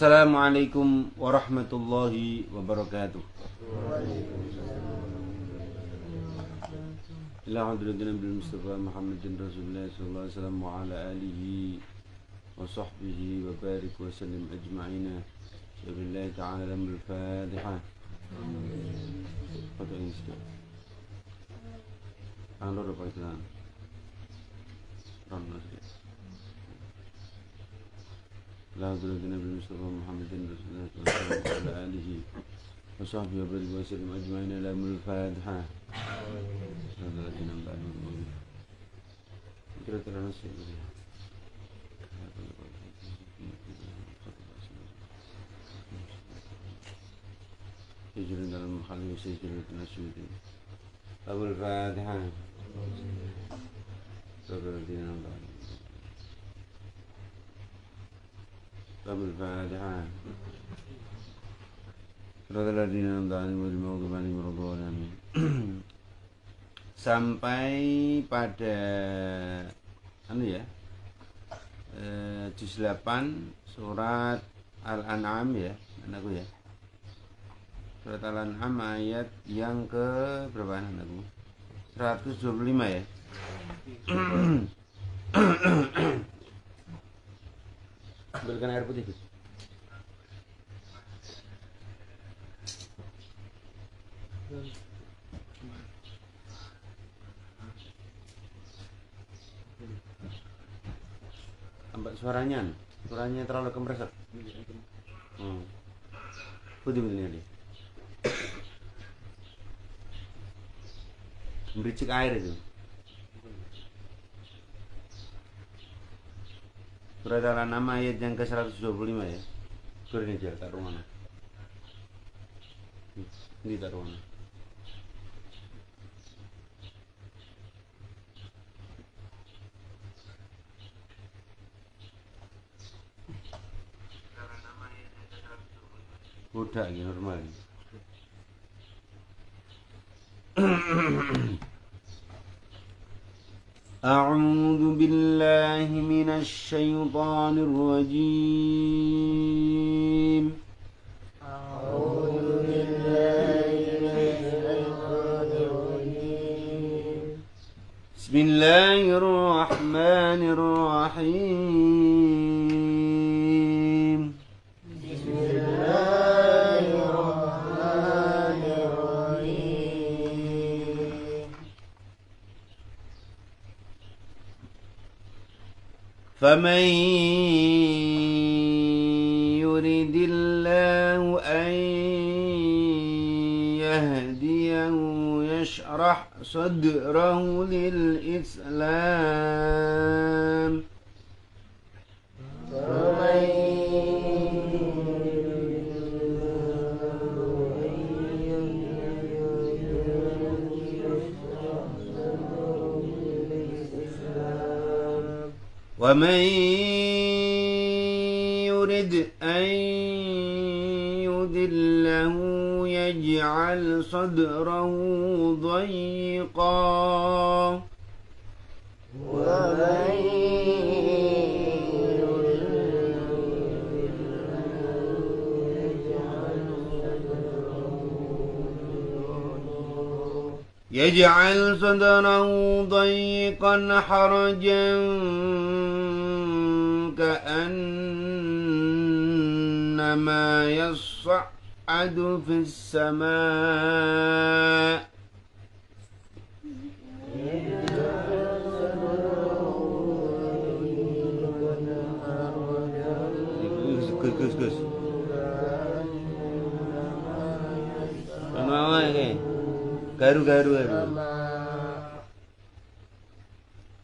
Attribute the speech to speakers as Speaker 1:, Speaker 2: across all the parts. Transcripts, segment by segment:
Speaker 1: Assalamualaikum warahmatullahi wabarakatuh. Ila hadratina bil Mustafa Muhammadin Rasulullah sallallahu alaihi wasallam wa ala alihi wa sahbihi wa barik wa sallim ajma'ina. Billahi ta'ala lamul Fatiha. Foto ini sedikit. Tangan lo pakai tangan. Ramlah sedikit. La hadratina bil Mustafa Muhammadin Rasulullah sallallahu alaihi wasallam wa ala alihi wa sahbihi wa barik wa sallim ajma'ina. Lamul Fatiha. Kira-kira nasi hijrun dalam hal ini hijrun nasi Abul Fatihah Abul Fatihah sampai pada juz 8 surat Al-An'am ya, anakku ya. Surat Al-An'am ayat yang ke berapa anakku? 125 ya. Berikan air putih. Ambak suaranya terlalu kompresor. Putih ini. Bericik air itu. Surat Al-An'am ayat yang ke 125 ya. Ini aja taruh mana? Ini taruh mana? Udah ini normal. A'udzu billahi minasy syaithanir rajim. A'udzu billahi minasy syaithanir rajim. Bismillahirrahmanirrahim. فمن يرد الله أن يهديه يشرح صدره للإسلام ومن يرد أن يضله يجعل صدره ضيقا يجعل صدره ضيقا حرجا كأنما يصعد في السماء Gus. Garu.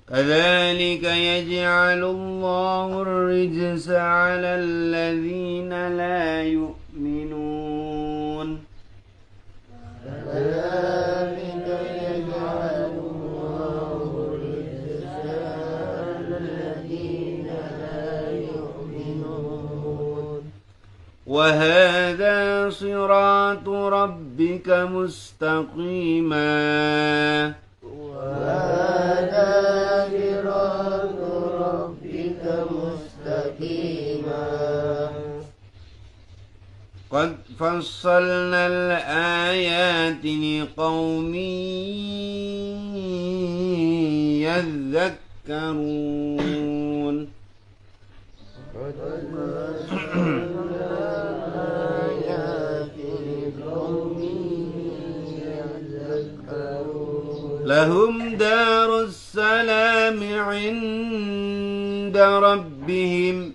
Speaker 1: كذلك يجعل الله الرجس على الذين لا يؤمنون كذلك يجعل الله الرجس على الذين لا يؤمنون وهذا صراط ربك مستقيما فصلنا الآيات لقوم يذكرون لهم دار السلام عند ربهم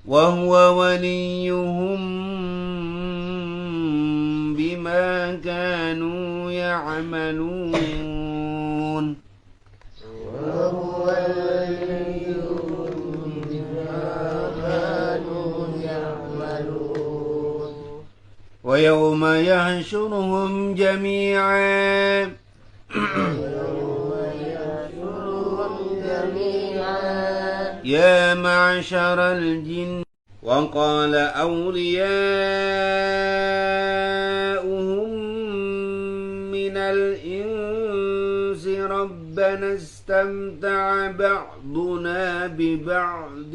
Speaker 1: وهو وليهم بما كانوا يعملون ويوم يحشرهم جميعا يا معشر الجن وقال أولياؤهم من الإنس ربنا استمتع بعضنا ببعض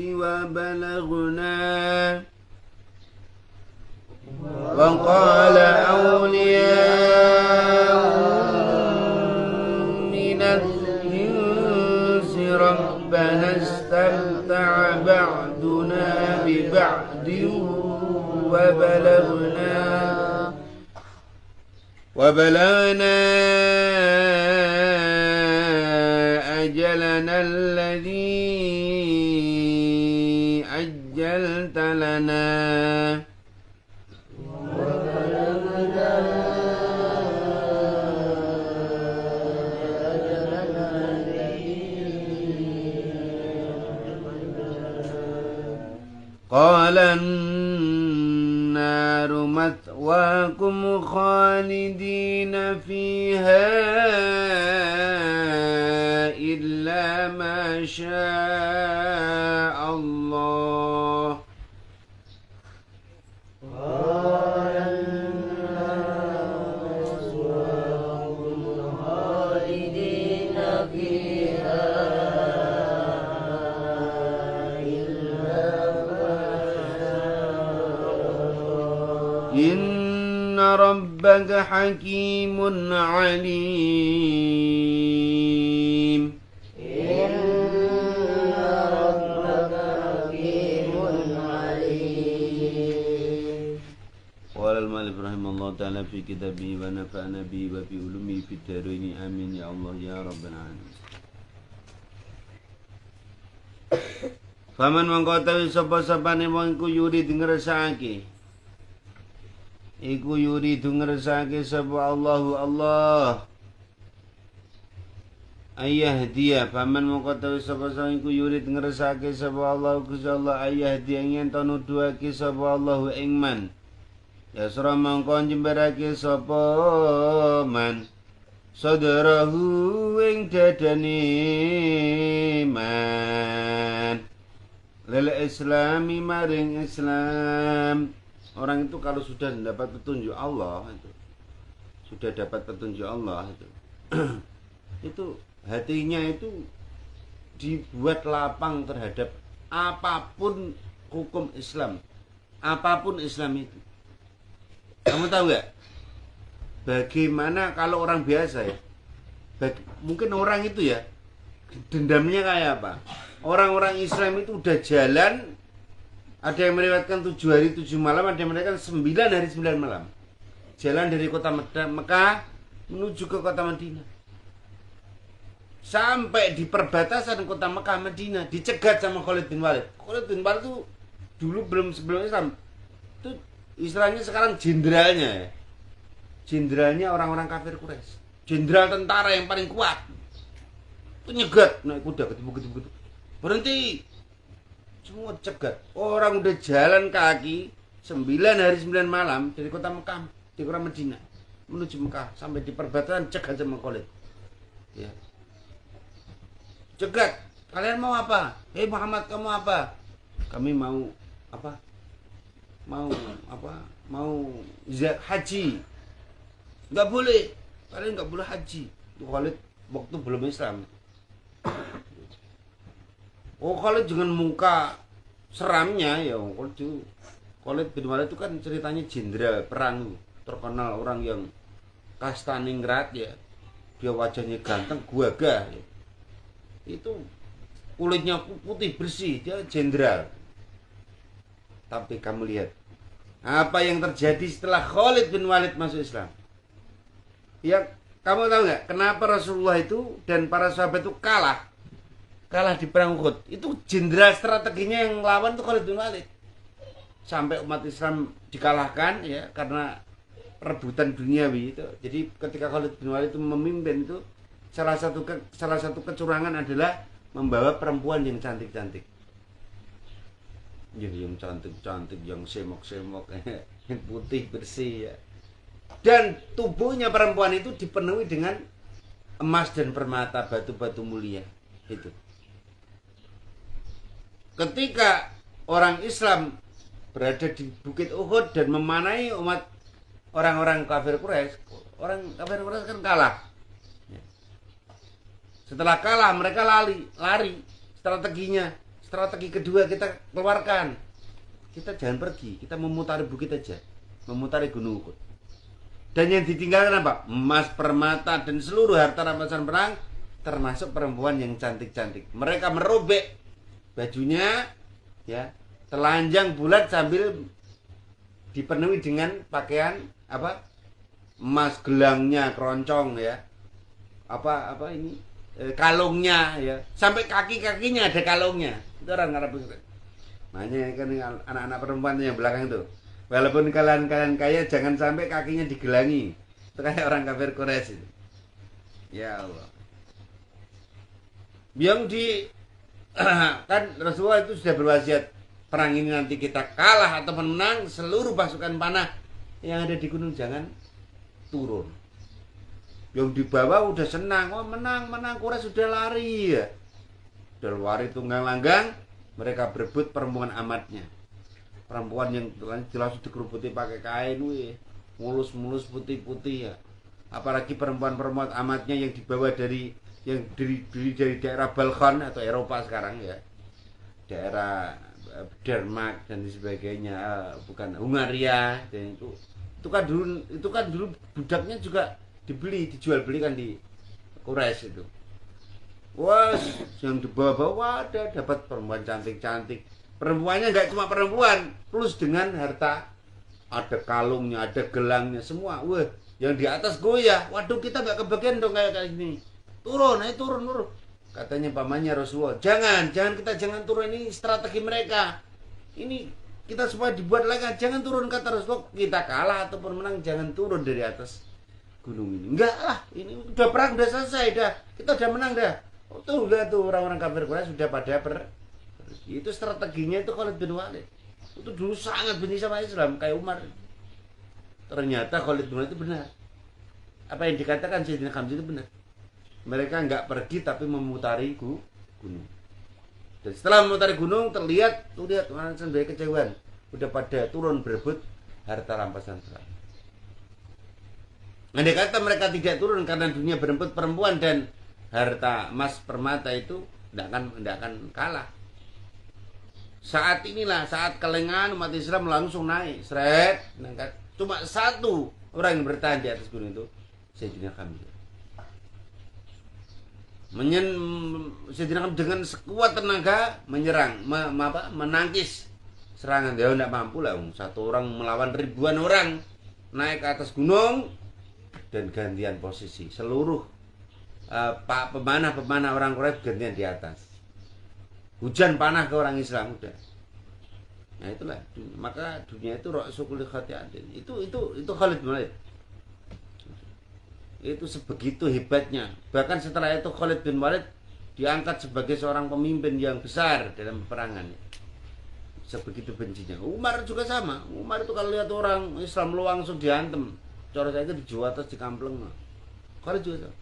Speaker 1: وقال أولياؤهم من الإنس ربنا استمتع بعضنا ببعض وبلغنا أجلنا الذي أجلت لنا قال النار مثواكم خالدين فيها إلا ما شاء الله إن ربك حكيم عليم قال المؤلف رحمه الله تعالى في كتابه ونفعنا به وفي علومه في الدارين آمين يا الله يا رب العالمين. Faman mangkotawi sapa-sapane wong iku yuri ngresake iku yuri ngersake sapa Allahu Allah ayah dia paman mangkotawi sapa-sapa iku yuri ngersake sapa Allah Gusti Allah ayah dia yen to nuduhake sapa Allahu ing man ya sira mangko njembarake sapa man sadarahu ing dadane man lil islami maring Islam. Orang itu kalau sudah mendapat petunjuk Allah sudah dapat petunjuk Allah itu hatinya itu dibuat lapang terhadap apapun hukum Islam, apapun Islam itu. Kamu tahu nggak? Bagaimana kalau orang biasa ya? Mungkin orang itu ya dendamnya kayak apa? Orang-orang Islam itu udah jalan, ada yang melewatkan 7 hari 7 malam, ada yang melewatkan 9 hari 9 malam. Jalan dari kota Mekah menuju ke kota Madinah. Sampai di perbatasan kota Mekah Madinah dicegat sama Khalid bin Walid. Khalid bin Walid itu dulu sebelum Islam. Itu istilahnya sekarang jenderalnya ya. Jenderalnya orang-orang kafir Quraisy. Jenderal tentara yang paling kuat. Itu nyegat naik kuda ketemu. Berhenti. Semua cegat. Orang udah jalan kaki 9 hari 9 malam dari kota Mekah di kota Madinah menuju Mekah sampai di perbatasan cegat sama Khalid. Ya. Cegat. Kalian mau apa? Hei Muhammad, kamu apa? Kami mau apa? Mau haji. Enggak boleh. Kalian enggak boleh haji. Khalid waktu belum Islam. Oh, Khalid dengan muka seramnya ya, Khalid bin Walid itu kan ceritanya jenderal perang terkenal, orang yang Kastaningrat ya. Dia wajahnya ganteng, gagah ya. Itu kulitnya putih bersih, dia jenderal. Tapi kamu lihat apa yang terjadi setelah Khalid bin Walid masuk Islam. Ya, kamu tahu nggak kenapa Rasulullah itu dan para sahabat itu kalah di perang Uhud? Itu jenderal strateginya yang lawan itu Khalid bin Walid. Sampai umat Islam dikalahkan ya karena rebutan duniawi itu. Jadi ketika Khalid bin Walid itu memimpin itu salah satu kecurangan adalah membawa perempuan yang cantik-cantik. Yang cantik-cantik, yang semok-semok, yang putih bersih ya. Dan tubuhnya perempuan itu dipenuhi dengan emas dan permata, batu-batu mulia itu. Ketika orang Islam berada di Bukit Uhud dan memanai umat orang-orang kafir Quraisy, orang kafir Quraisy kan kalah. Setelah kalah mereka lari. Strategi kedua kita keluarkan. Kita jangan pergi, kita memutari bukit aja, memutari Gunung Uhud. Dan yang ditinggalkan apa? Emas, permata, dan seluruh harta rampasan perang, termasuk perempuan yang cantik-cantik. Mereka merobek bajunya, ya, telanjang bulat sambil dipenuhi dengan pakaian apa? Emas, gelangnya, keroncong, ya, apa ini, kalungnya, ya, sampai kaki-kakinya ada kalungnya. Itu orang Arab. Makanya kan anak-anak perempuan yang belakang itu. Walaupun kalian kaya, jangan sampai kakinya digelangi. Itu kayak orang kafir Quraisy itu. Ya Allah. Yang di kan Rasulullah itu sudah berwasiat, perang ini nanti kita kalah atau menang, seluruh pasukan panah yang ada di gunung jangan turun. Yang di bawah udah senang, oh menang, Quraisy sudah lari ya. Sudah lari tunggang langgang, mereka berebut perempuan amatnya. Perempuan yang jelas dikerubuti pakai kain, mulus-mulus putih-putih ya. Apalagi perempuan-perempuan amatnya yang dibawa dari daerah Balkan atau Eropa sekarang ya. Daerah Denmark dan sebagainya, bukan Hungaria, dan itu kan dulu budaknya juga dijual belikan di Quraisy itu. Wah, yang dibawa ada dapat perempuan cantik-cantik. Perempuannya nggak cuma perempuan, plus dengan harta, ada kalungnya, ada gelangnya, semua. Wah, yang di atas goyah. Waduh, kita nggak kebagian dong kayak gini. Turun. Katanya pamannya Rasulullah, jangan turun, ini strategi mereka. Ini kita semua dibuat lagi, jangan turun, kata Rasulullah. Kita kalah ataupun menang, jangan turun dari atas gunung ini. Enggak lah, ini udah perang, udah selesai, kita udah menang dah. Oh, tuh orang-orang kafir Quraisy sudah pada itu strateginya itu Khalid bin Walid. Itu dulu sangat benci sama Islam kayak Umar. Ternyata Khalid bin Walid itu benar. Apa yang dikatakan Sayyidina Hamzah itu benar. Mereka nggak pergi tapi memutari gunung. Dan setelah memutari gunung terlihat, orang sendiri kecewaan. Udah pada turun berebut harta rampasan perang. Andai kata mereka tidak turun karena dunia berebut perempuan dan harta emas permata itu tidak akan kalah. Saat inilah saat kelengahan umat Islam langsung naik, seret, nangkat. Cuma satu orang yang bertahan di atas gunung itu, Sayyidina Hamzah. Sayyidina Hamzah dengan sekuat tenaga menyerang, menangkis serangan. Dia tidak mampu lah, satu orang melawan ribuan orang, naik ke atas gunung dan gantian posisi. Seluruh pemanah orang Quraisy gantian di atas. Hujan panah ke orang Islam udah. Nah itulah, maka dunia itu ra'sukul khati'atin. Itu Khalid bin Walid. Itu sebegitu hebatnya. Bahkan setelah itu Khalid bin Walid diangkat sebagai seorang pemimpin yang besar dalam peperangan. Sebegitu bencinya. Umar juga sama. Umar itu kalau lihat orang Islam langsung diantem. Cara saya itu dijual atas dikampleng. Khalid juga sama.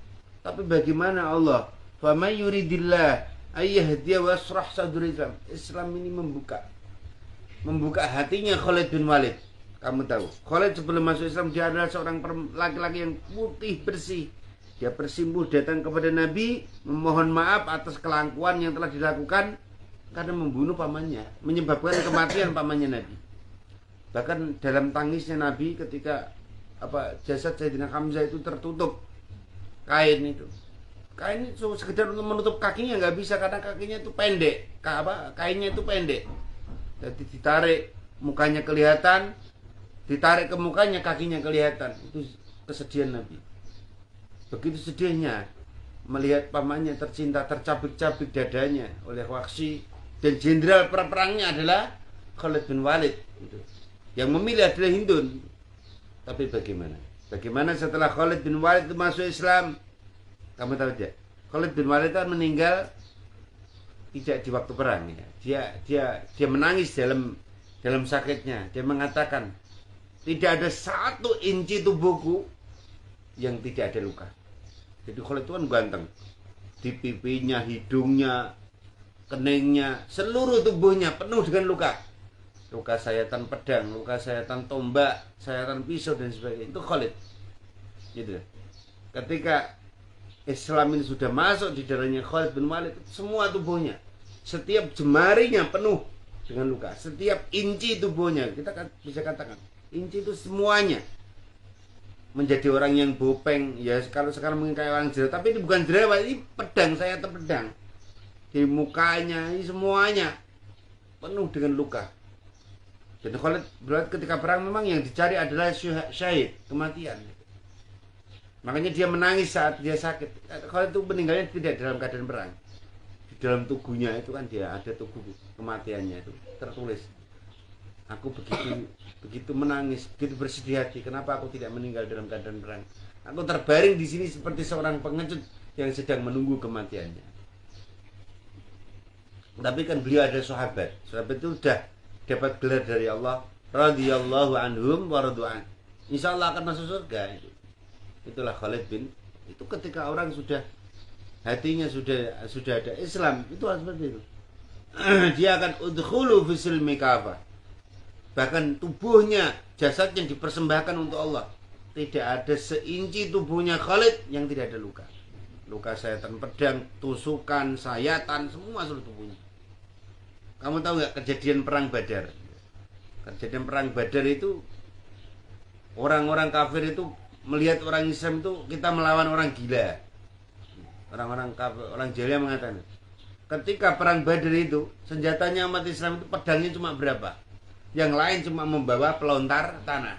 Speaker 1: Tapi bagaimana Allah? Fa may yuridillah ayyahdiya wasrah sadri Islam. Islam ini membuka hatinya Khalid bin Walid. Kamu tahu, Khalid sebelum masuk Islam dia adalah seorang laki-laki yang putih bersih, Dia bersimpuh datang kepada Nabi, memohon maaf atas kelangkuan yang telah dilakukan karena membunuh pamannya, menyebabkan kematian pamannya Nabi. Bahkan dalam tangisnya Nabi ketika jasad Sayyidina Hamzah itu tertutup kain itu. Kain itu sekedar untuk menutup kakinya nggak bisa karena kakinya itu pendek, kainnya itu pendek. Jadi ditarik mukanya kelihatan, ditarik ke mukanya kakinya kelihatan. Itu kesedihan Nabi. Begitu sedihnya melihat pamannya tercinta tercabik-cabik dadanya oleh Waqsy, dan jenderal perangnya adalah Khalid bin Walid gitu. Yang memilih adalah Hindun. Tapi bagaimana setelah Khalid bin Walid itu masuk Islam? Kamu tahu tidak? Khalid bin Walid kan meninggal tidak di waktu perang ya. Dia menangis dalam sakitnya. Dia mengatakan, tidak ada satu inci tubuhku yang tidak ada luka. Jadi Khalid itu kan ganteng. Di pipinya, hidungnya, keningnya, seluruh tubuhnya penuh dengan luka. Luka sayatan pedang, luka sayatan tombak, sayatan pisau dan sebagainya. Itu Khalid. Gitu. Ketika Islam ini sudah masuk di darahnya Khalid bin Walid, semua tubuhnya, setiap jemarinya penuh dengan luka. Setiap inci tubuhnya, kita bisa katakan, inci itu semuanya menjadi orang yang bopeng. Ya kalau sekarang mungkin kayak orang jerawat, tapi ini bukan jerawat, ini pedang, sayatan pedang. Di mukanya ini semuanya penuh dengan luka. Jadi Khalid berarti ketika perang memang yang dicari adalah syahid, kematian. Makanya dia menangis saat dia sakit. Khalid itu meninggalnya tidak dalam keadaan perang. Di dalam tubuhnya itu kan dia ada tubuh kematiannya itu tertulis. Aku begitu menangis, begitu bersedih hati. Kenapa aku tidak meninggal dalam keadaan perang? Aku terbaring di sini seperti seorang pengecut yang sedang menunggu kematiannya. Tapi kan beliau ada sahabat. Sahabat itu sudah dapat gelar dari Allah, radhiyallahu anhum wa radu'an. Insyaallah akan masuk surga itu. Itulah Khalid bin. Itu ketika orang sudah hatinya sudah ada Islam, itu harus seperti itu. Dia akan udkhulu fisil mikafah. Bahkan tubuhnya, jasadnya dipersembahkan untuk Allah. Tidak ada seinci tubuhnya Khalid yang tidak ada luka. Luka sayatan pedang, tusukan, sayatan, semua seluruh tubuhnya. Kamu tahu nggak kejadian perang Badar? Kejadian perang Badar itu orang-orang kafir itu melihat orang Islam itu kita melawan orang gila. Orang-orang kafir, orang jahiliyah mengatakan, ketika perang Badar itu senjatanya umat Islam itu pedangnya cuma berapa? Yang lain cuma membawa pelontar tanah,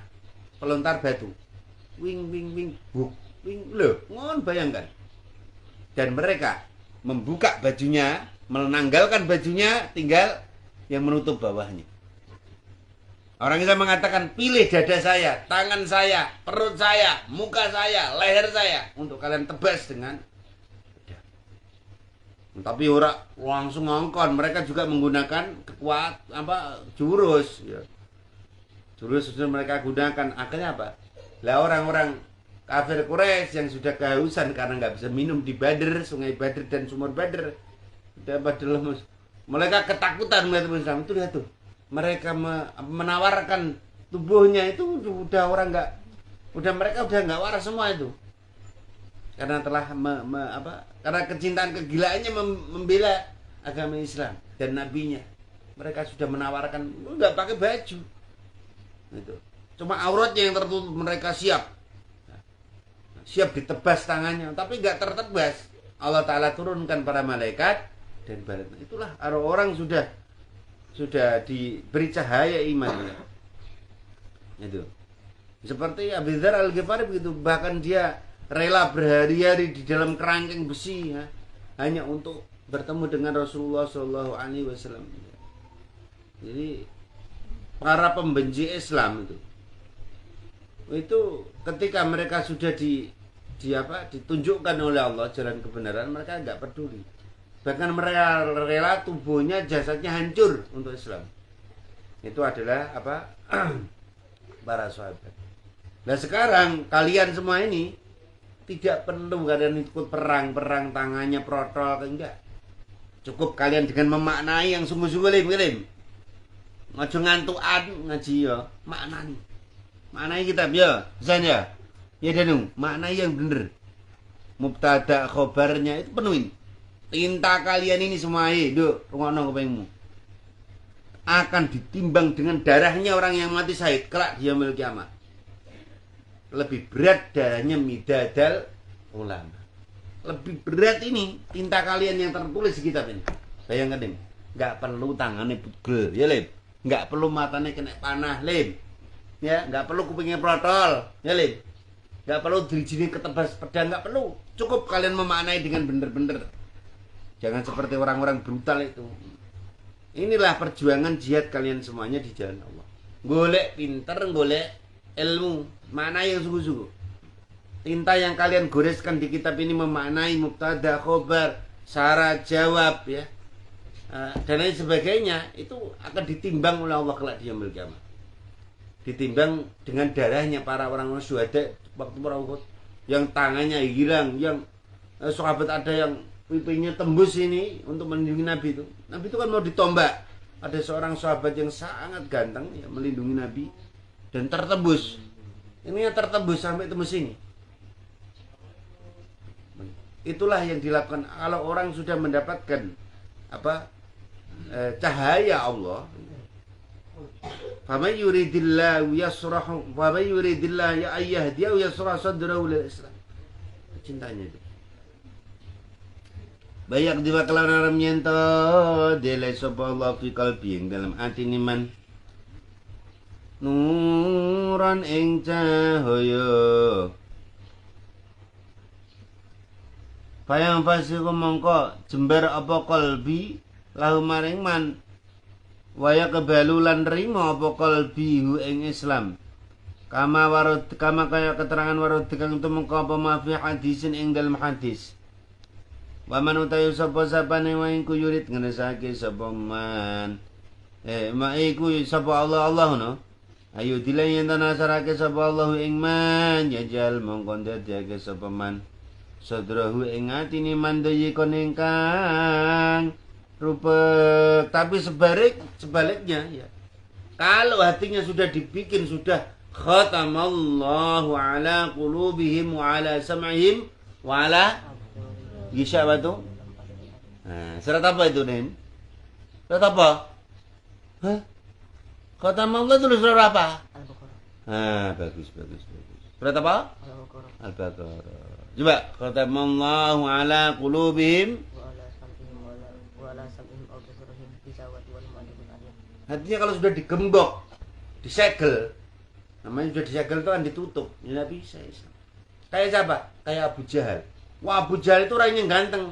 Speaker 1: pelontar batu, wing, buk, wing, loh, ngon bayangkan. Dan mereka membuka bajunya, menanggalkan bajunya, tinggal yang menutup bawahnya. Orang Islam mengatakan, pilih dada saya, tangan saya, perut saya, muka saya, leher saya, untuk kalian tebas dengan pedang. Tapi orang langsung ngongkon. Mereka juga menggunakan jurus ya. Jurus sudah mereka gunakan. Akhirnya apa? Lah orang-orang kafir Quraisy yang sudah kehausan karena nggak bisa minum di Badr, sungai Badr dan sumur Badr, mereka ketakutan melihat Islam. Itu lihat tuh, mereka menawarkan tubuhnya itu mereka udah nggak waras semua itu. Karena telah karena kecintaan kegilaannya membela agama Islam dan nabinya. Mereka sudah menawarkan nggak pakai baju. Itu. Cuma auratnya yang tertutup, mereka siap ditebas tangannya, tapi nggak tertebas. Allah Ta'ala turunkan para malaikat dan barat. Itulah orang sudah diberi cahaya imannya. Itu. Seperti Abu Dzar Al-Ghifari begitu, bahkan dia rela berhari-hari di dalam kerangkeng besi ya, hanya untuk bertemu dengan Rasulullah SAW. Jadi para pembenci Islam itu ketika mereka sudah ditunjukkan oleh Allah jalan kebenaran, mereka nggak peduli. Bahkan mereka rela tubuhnya, jasadnya hancur untuk Islam. Itu adalah para sahabat. Nah sekarang kalian semua ini tidak perlu kalian ikut perang tangannya protol, enggak. Cukup kalian dengan memaknai yang sungguh-sungguh lim. Ngajo ngantukan ngaji ya, maknai kitab ya, Zan ya. Ya Danu, maknai yang bener. mubtada khobarnya itu penuhin. Tinta kalian ini semua, duk, rungokno kupingmu. Akan ditimbang dengan darahnya orang yang mati syahid kelak di yaumil kiamat. Lebih berat darahnya midadal ulama. Lebih berat ini tinta kalian yang tertulis di kitab ini. Bayangkan ini, nggak perlu tangannya pegel, ya Lim. Nggak perlu matanya kena panah, Lim. Ya, nggak perlu kupingnya protol, ya Lim. Nggak perlu dirijini ketebas pedang, nggak perlu. Cukup kalian memaknai dengan benar-benar. Jangan seperti orang-orang brutal itu. Inilah perjuangan jihad kalian semuanya di jalan Allah. Golek pinter, golek ilmu, mana yang sungguh-sungguh. Tinta yang kalian goreskan di kitab ini memaknai mubtada, khobar, syarat, jawab, ya, dan lain sebagainya, itu akan ditimbang oleh Allah kelak di yaumil kiamat. Ditimbang dengan darahnya para orang-orang syuhada waktu perang Uhud, yang tangannya hilang, yang sahabat ada yang pipinya tembus ini untuk melindungi Nabi itu. Nabi itu kan mau ditombak. Ada seorang sahabat yang sangat ganteng ya, melindungi Nabi dan tertembus. Ini yang tertembus sampai tembus ini. Itulah yang dilakukan kalau orang sudah mendapatkan cahaya Allah. Faman yuridillahu yasrahu wa man yuridillahu yahdiyahu yasrah sadrahu lil Islam. Cintanya itu. Bayak di bakalan aram nyento dele sapa Allah fi qalbi ing dalam atine man nuran ing cahaya. Bayang fasiku mongko jember apa qalbi lahu maring man waya kebalulan rimo apa qalbi hu ing Islam. Kama kaya keterangan warud kang tumeka apa ma fi hadisin ing dalam hadis. Waman utayu sapa sapane wae ku yurid ngenesake sapa man. Maiku sapa Allah no. Ayo dilayen tanasarake sapa Allah ing man yajal mongko dadake sapa man. Sadrahu ing atine mandayi konengkang rupa. Tapi sebaliknya ya. Kalau hatinya sudah dibikin sudah khatamallahu ala qulubihim wa ala sam'ihim wa ala Gisya apa itu? Nah, surat apa itu, Nen? Surat apa? Hah? Kata Allah tulis surat apa? Al-Baqarah. Bagus. Surat apa? Al-Baqarah. Coba, kata Allah ala qulubihim wa ala sam'ihim absarihim bisawati wal mu'adibun alim. Hatinya kalau sudah digembok, disegel. Namanya sudah disegel itu kan ditutup. Ya enggak bisa. Kayak siapa? Kayak Abu Jahal. Wah, Abu Jahal itu orangnya ganteng.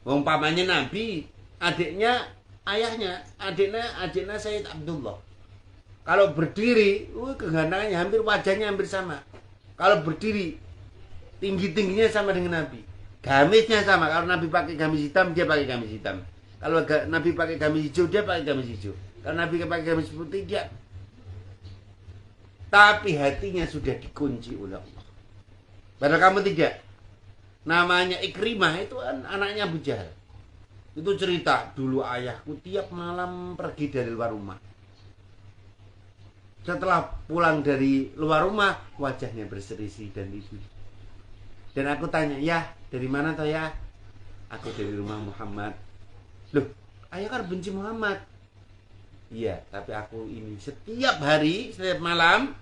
Speaker 1: Wong pamannya Nabi, adiknya ayahnya, adiknya Sayyid Abdullah. Kalau berdiri, kegantengannya hampir wajahnya hampir sama. Kalau berdiri, tingginya sama dengan Nabi. Gamisnya sama. Kalau Nabi pakai gamis hitam, dia pakai gamis hitam. Kalau Nabi pakai gamis hijau, dia pakai gamis hijau. Kalau Nabi pakai gamis putih, dia. Tapi hatinya sudah dikunci oleh Allah. Padahal kamu tidak. Namanya Ikrimah itu kan anaknya Abu Jahal. Itu cerita, dulu ayahku tiap malam pergi dari luar rumah. Setelah pulang dari luar rumah, wajahnya berseri-seri dan itu. Dan aku tanya, ya dari mana toh ya? Aku dari rumah Muhammad. Loh, ayah kan benci Muhammad. Iya, tapi aku ini setiap hari, setiap malam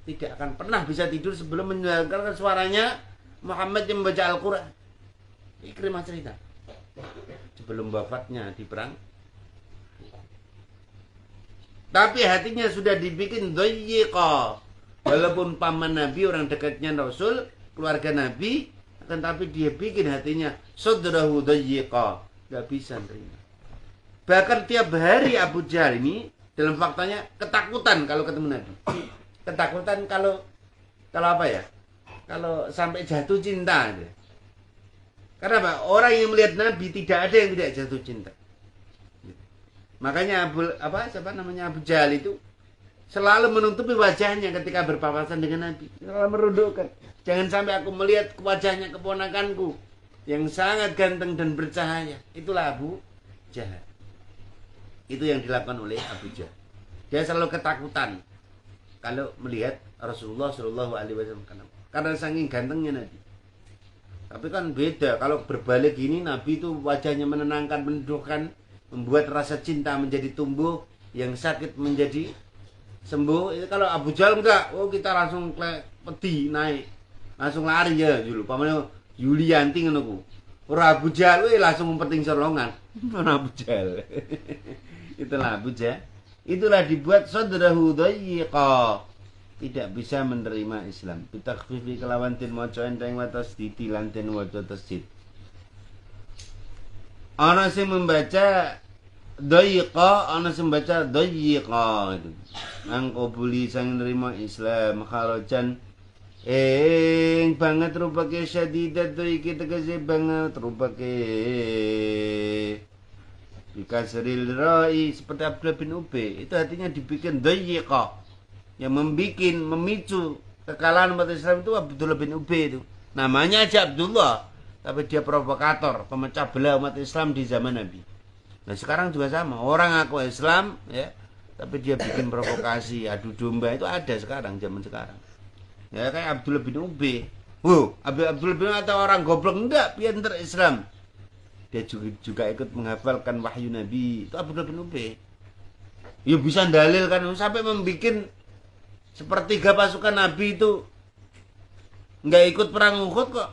Speaker 1: tidak akan pernah bisa tidur sebelum mendengarkan suaranya Muhammad yang membaca Al-Quran. Ikrimah cerita sebelum wafatnya di perang. Tapi hatinya sudah dibikin dayyiqa. Walaupun paman Nabi, orang dekatnya Rasul, keluarga Nabi, akan tapi dia bikin hatinya sadrahu dayyiqa. Gak bisa nerima. Bahkan tiap hari Abu Jahal ini dalam faktanya ketakutan kalau ketemu Nabi. Ketakutan kalau apa ya? Kalau sampai jatuh cinta aja. Karena apa? Orang yang melihat Nabi tidak ada yang tidak jatuh cinta. Makanya Abu Jahal itu selalu menutupi wajahnya ketika berpapasan dengan Nabi. Selalu merundukkan. Jangan sampai aku melihat wajahnya keponakanku yang sangat ganteng dan bercahaya. Itulah Abu Jahal. Itu yang dilakukan oleh Abu Jahal. Dia selalu ketakutan kalau melihat Rasulullah Shallallahu Alaihi Wasallam. Karena saking gantengnya Nabi. Tapi kan beda, kalau berbalik gini Nabi itu wajahnya menenangkan, meneduhkan, membuat rasa cinta menjadi tumbuh, yang sakit menjadi sembuh. Itu kalau Abu Jahal enggak, oh kita langsung peti naik, langsung lari ya dulu. Pamane Yulianti ngono ku. Ora Abu Jahal langsung memperting solongan. Mana Abu Jahal. Itulah Abu Jahal. Itulah dibuat sadrahu dayyiqa, tidak bisa menerima Islam. Bitakfifi kelawan tin maca enteng wa tasdidi lan tin waca tasdid. Ana sing membaca dayyiqa, ana sing membaca dayyiqa itu. Nang qabuli sang nerima Islam kharajan banget rupake syadidat iki tegese banget rupake bikasril ra'i seperti Abdullah bin Ubay itu artinya dibikin dayyiqa, yang memicu kekalahan umat Islam itu Abdullah bin Ubay itu. Namanya aja Abdullah, tapi dia provokator, pemecah belah umat Islam di zaman Nabi. Nah sekarang juga sama, orang ngaku Islam ya, tapi dia bikin provokasi, adu domba, itu ada sekarang, zaman sekarang. Ya kayak Abdullah bin Ubay. Abdullah bin Ubay atau orang goblok enggak, pinter Islam. Dia juga ikut menghafalkan wahyu Nabi. Itu Abdullah bin Ubay. Ya bisa dalil kan, sampai membikin sepertiga pasukan Nabi itu nggak ikut perang Uhud kok.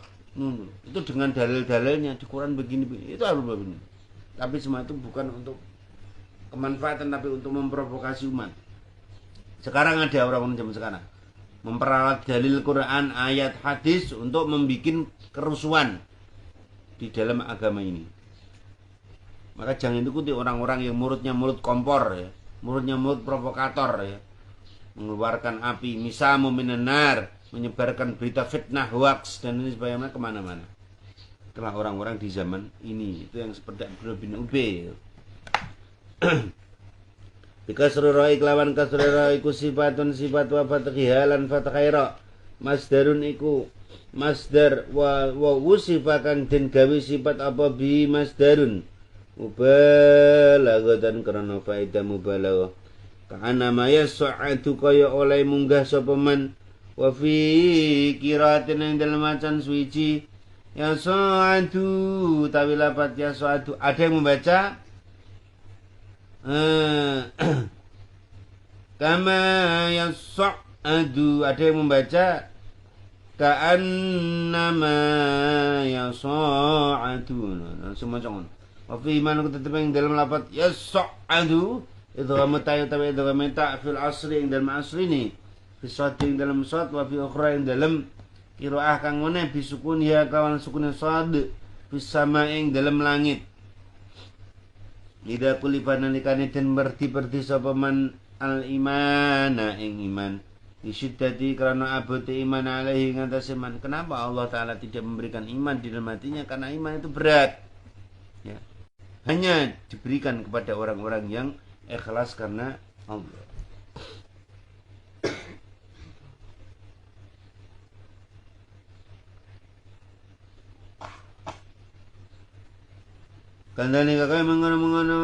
Speaker 1: Itu dengan dalil-dalilnya di Quran begini. Itu Abdullah bin Ubay. Tapi semua itu bukan untuk kemanfaatan, tapi untuk memprovokasi umat. Sekarang ada orang-orang zaman sekarang memperalat dalil Quran, ayat, hadis untuk membuat kerusuhan di dalam agama ini. Maka jangan ikuti orang-orang yang mulutnya mulut kompor ya, mulutnya mulut provokator ya, mengeluarkan api, misamu minenar, menyebarkan berita fitnah, hoax dan ini sebagainya kemana-mana. Itulah orang-orang di zaman ini, itu yang seperti Abdullah bin Ubay. Bikasruroi kelawan kasruroi iku sifatun sifat wa fathihalan fathaira. Masdarun iku masdar wa wusifakan den gawe sifat apa bi masdarun mubalaghatan karena faedah mubalaghah. Kana maya sa'atu kaya oleh munggah sapa man wa fi qiraatin ing dalem macan suci ya sa'atu tawi lapat ya sa'atu. Ada yang membaca kama ya sa'adu, ada yang membaca ka'annama yasa'atu. Semua jangan. Wa fi man tetep ing dalam lafaz yasa'adu itu metayu tapi itu meta fil asri ing dalam asri ini. Fi sad ing dalam sad wa fi ukhra ing dalam qiraah kang ngene bisukun ya kawan sukun sad fi sama ing dalam langit. Ida kulipan nalikane den berti-berti sapa man al imana ing iman. Disiddati karena abote iman alaihi ngatas iman. Kenapa Allah Ta'ala tidak memberikan iman di dalam hatinya? Karena iman itu berat ya. Hanya diberikan kepada orang-orang yang ikhlas karena Allah. Kandani kakak mengono-mengono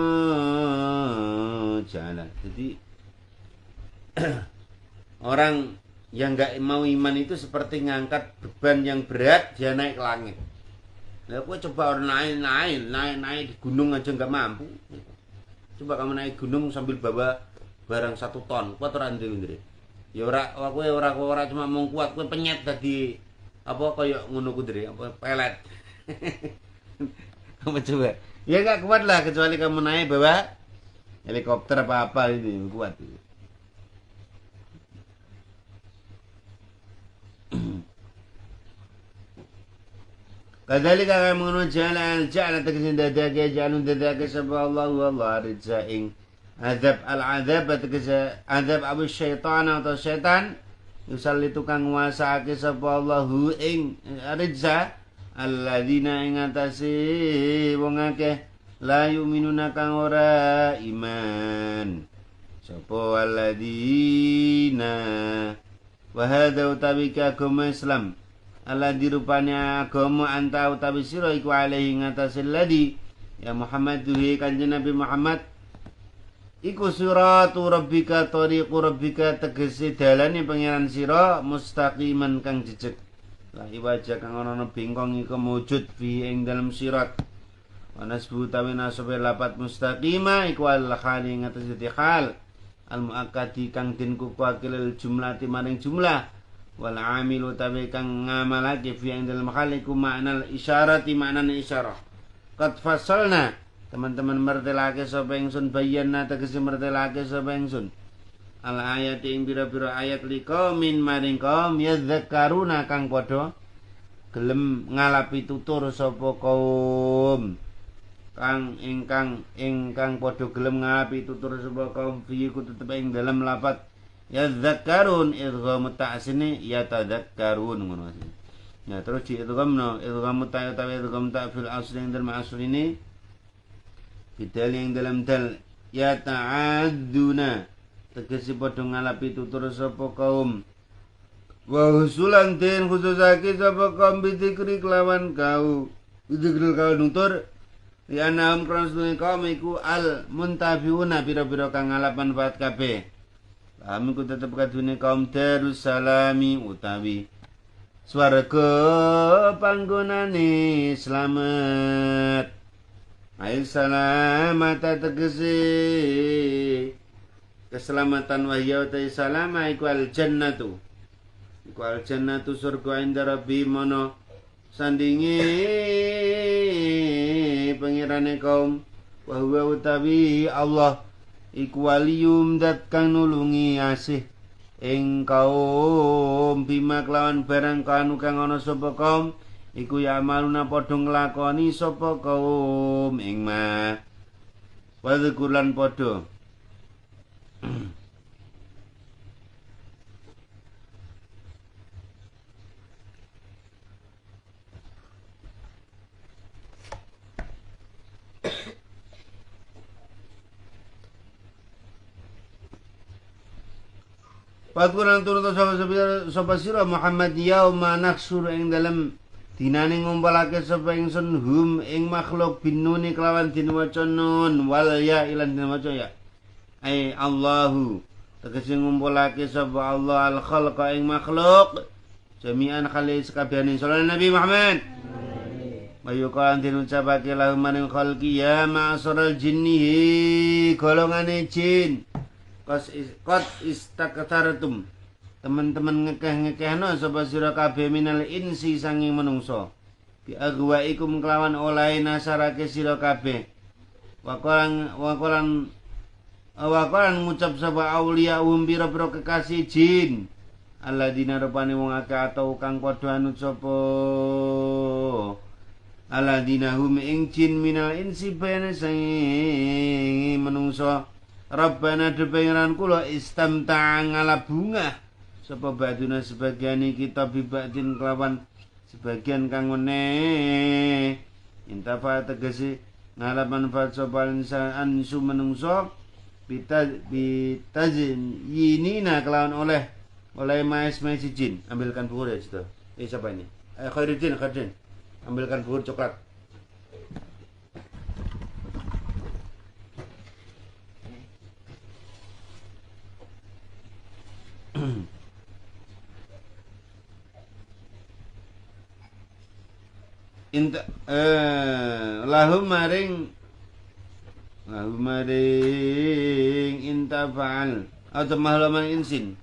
Speaker 1: jalan. Jadi orang yang nggak mau iman itu seperti ngangkat beban yang berat, dia naik ke langit. Nah, aku coba orang naik di gunung aja nggak mampu. Coba kamu naik gunung sambil bawa barang 1 ton, kuat orang ndre. Ya ora cuma mau kuat, kowe penyet tadi apa kayak ngono ku ndre, apa pelet. Kamu coba. Ya nggak kuat lah, kecuali kamu naik bawa helikopter apa ini kuat. Kadzalika kami mengenai jalan tegese dadake jalun dadake sapa Allah ridza ing azab al-azab tegese azab abu syaitan atau setan yusalli tukang nguasaake sapa Allah ing ridza alladzina ing atase wong akeh la yu'minuna kang ora iman sapa alladzina wa hadza utawi agama Islam alladzi rupanya agama anta utawi sira iku alaihi ngatasé ladzi ya Muhammad duhe kanjeng Nabi Muhammad iku siratu rabbika tariqu rabbika tegese dalane pangeran sira mustaqiman kang jejeg la iwaja kang ana bengkong iku mujud fi ing dalem sirat wa nasbu tawi nasabe lapat mustaqima iku al khali ing atas hal al muakkadi kang den kukuakil jumlati maring jumlah wal amilu tawi kang ngamalake fi ing dalem hal iku makna isyarati maknane isyarah qad fasalna teman-teman mertelake sapa ingsun bayanna tegese mertelake sapa ingsun al ayat ing pira-pira ayat liqaumin maring kaum yadzakaruna kang padha gelem ngalapi tutur sapa kaum kang ingkang padha gelem ngalapi tutur sapa kaum fi ku tetep ing dalem lafat yadzakarun idgham ta'sini yatadzakkarun ngono asline. Ya terus di idghamno idgham ta utawi idgham ta fil asli ing dalem asli ini bidal yang dalam dal ya ta'adduna tegese padha ngalapi tutur sapa kaum wa husulan den khususake sapa kaum bidikri kelawan kau bidikri kau nutur ya anam kronos kaum iku al muntafiuna pira-pira kang ngalap manfaat kabeh kami ku tetep kadune kaum Darussalami utawi swarga panggonane slamet Ail salamata tegesi keselamatan wahya utai salama iku al jannatu surga inda rabbi mono sandingi pengirane kaum wa huwa utawi Allah iku waliyum dat kang nulungi asih ing kaum bima kelawan barang kanu kang ana sapa kaum iku ya amaluna padha nglakoni sapa kaum ing ma wadzukulan padha Wadzukulan turut sapa sira Muhammad yauma naksur ing dalem dinane ngumpulake sapa ingsun hum ing makhluk binuni kelawan dinwaca nun wal ya ilan dinwaca ya ai Allahu tegese ngumpulake sapa Allah al khalqa ing makhluk jami'an khali sakabehane sallallahu Nabi Muhammad ayo kan diucapake lahum maring khalqi ya ma'saral jinni golongane jin qad istaktartum teman-teman ngekeh-ngekehno sapa sira kabeh minal insi sanging menungso bi agwaikum kelawan oleh nasarake sira kabeh wakolan ngucap sapa aulia pira-pira kekasih jin alladzina rupane wong akeh atau kang padha anut sapa alladzina hum ing jin minal insi bene sanging menungso Rabbana depengiran kula istamta'a ngalap bunga sapa baduna sebagian kita bibadin kelawan sebagian kang meneh intafa tegese ngalap manfaat sapa insan su menungso bitazin yinina kelawan oleh maes jin ambilkan bukur ya situ siapa ini Khairuddin ambilkan bukur coklat lahum maring intafa'al atau mahlaman insi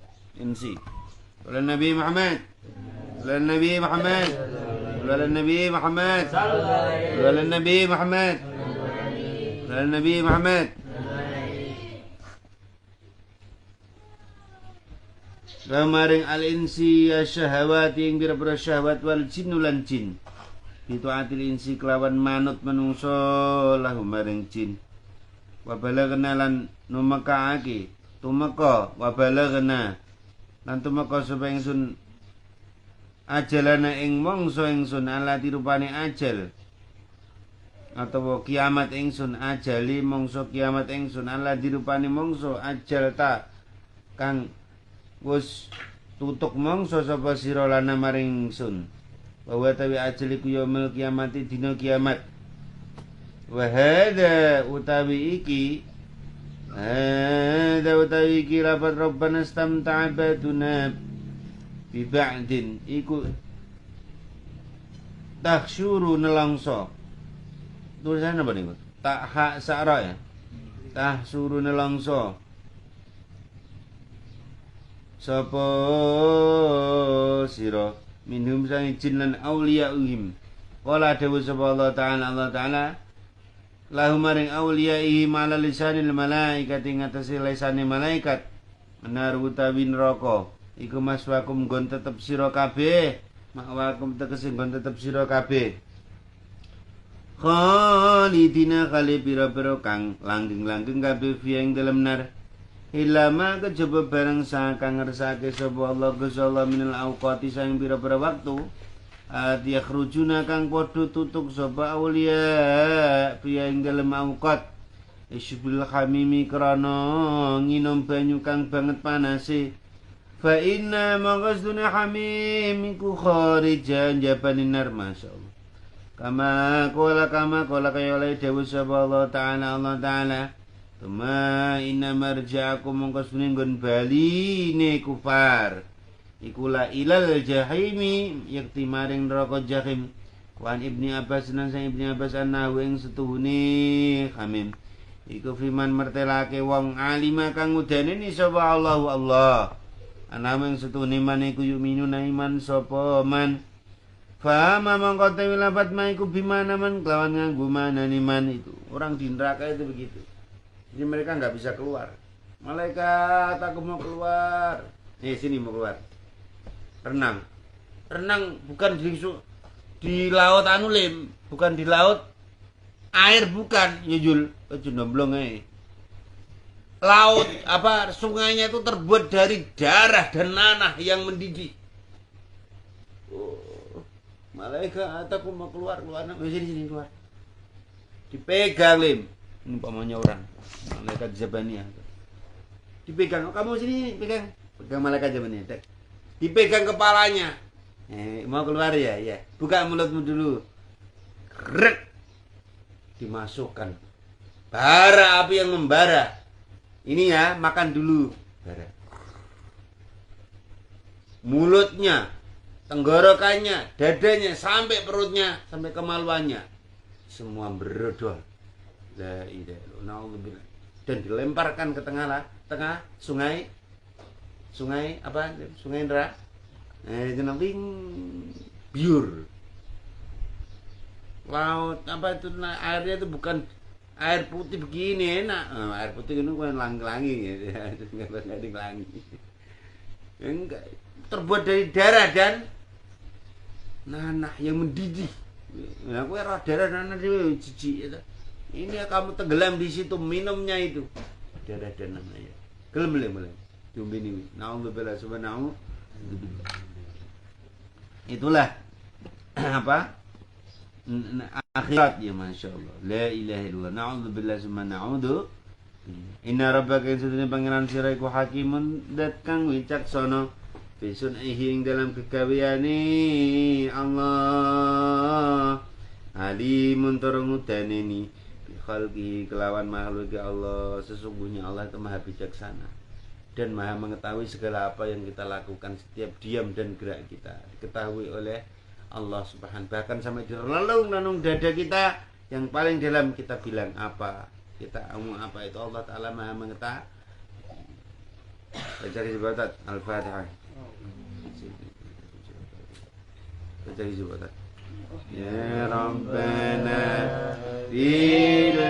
Speaker 1: oleh Nabi Muhammad oleh Nabi Muhammad oleh Nabi Muhammad oleh Nabi Muhammad oleh Nabi Muhammad maring al-insi syahawati ing pira-pira syahwat wal jinnu lan jin itu atil insi kelawan manut menungso lahum maring jin wa balagna lan numakaake tumeka wa balagna lan tumeka sapa ingsun ajalana ing mangsa ingsun ala dirupane ajal atau kiamat ingsun ajali mangsa kiamat ingsun ala dirupane mangsa ajal ta kang wis tutuk mangsa sapa sira lana maring ingsun bahwa tawi ajaliku yaumil kiamati dina kiamat wa hadza utawi iki rapat Rabbana istamta'a baduna bi ba'din iku tahsyuru nelongso. Tulisannya apa nih? Tak hak sa'ra ya. Tahsyuru nelongso. Sapa sira minhum sang jin lan auliyaihim. Qala dawu sapa Allah Ta'ala lahum maring auliyaihim ala lisanil malaikati ngatasi lisane malaikat. Benar utawi neraka iku maswakum nggon tetep sira kabeh. Makwakum tegese nggon tetep sira kabeh. Khalidina kali pira-pira kang langgeng-langgeng kabeh fi ing dalem nar. Ilama kejaba barang sakang ngersake sapa Allah Gusti Allah minal auqati sang pira-pira waktu. Yakhrujuna kang padha tutuk sapa aulia fi ing dalem auqat. Isbil hamimi krana nginum banyu kang banget panase. Fa inna maghzduna hamim iku kharijan jabanin nar masyaallah. Kama kola kaya oleh dewa sapa Allah Ta'ala Tuma inna marja'akum mongko suninggon baline kufar ikulah ilal jahimi yakti maring neraka jahim. Wan Ibni Abbas nan sang Ibni Abbas annahu ing setuhune hamim iku fiman mertelake wong alima kang udaneni sapa Allah anaming setuhune man iku yuminuna iman sapa man. Fahama mongko te wilapat ma iku bimana man kelawan nganggo manani man itu. Orang di neraka itu begitu. Jadi mereka nggak bisa keluar. Malaikat, aku mau keluar. Sini mau keluar. Renang bukan di laut anulim, bukan di laut air, bukan nyujul nomblong ae. Laut sungainya itu terbuat dari darah dan nanah yang mendidih. Malaikat, aku mau keluar. Sini keluar. Dipegang lim. Ini pamannya orang. Malaikat Zabaniyah. Dipegang. Kamu sini pegang malaikat Zabaniyah. Dipegang kepalanya. Mau keluar ya? Ya. Buka mulutmu dulu. Krek. Dimasukkan. Bara api yang membara. Ini ya, makan dulu. Bara. Mulutnya, tenggorokannya, dadanya, sampai perutnya, sampai kemaluannya. Semua berodol. La ilaha illallah. Dan dilemparkan ke tengah sungai Indra. Jeneng biur. Laut itu airnya itu bukan air putih begini enak. Air putih itu kan langi-langi ya. Enggak langi. Enggak, terbuat dari darah dan nanah yang mendidih. Nah, aku roh darah nanah itu jijik itu. Ini kamu tenggelam di situ minumnya itu darah dan nanahnya. Gelem. Jumbini. Nauzubillah subhanahu. Itulah akhirat ya masyaallah. La ilaha illallah. Nauzubillah subhanahu. Inna rabbaka sesungguhnya pangeran sira iku hakimun dat kang wicaksana. Bisun ing dalam kegaweane Allah alimun turung udaneni bi khalqi kelawan makhluk Allah. Sesungguhnya Allah itu maha bijaksana dan maha mengetahui segala apa yang kita lakukan, setiap diam dan gerak kita diketahui oleh Allah Subhanahu. Bahkan sampai di relung-relung dada kita yang paling dalam kita bilang apa, kita ngomong apa, itu Allah Ta'ala maha mengetahui. Baca disebut Al-Fatihah. Baca disebut Ya Rabbana fil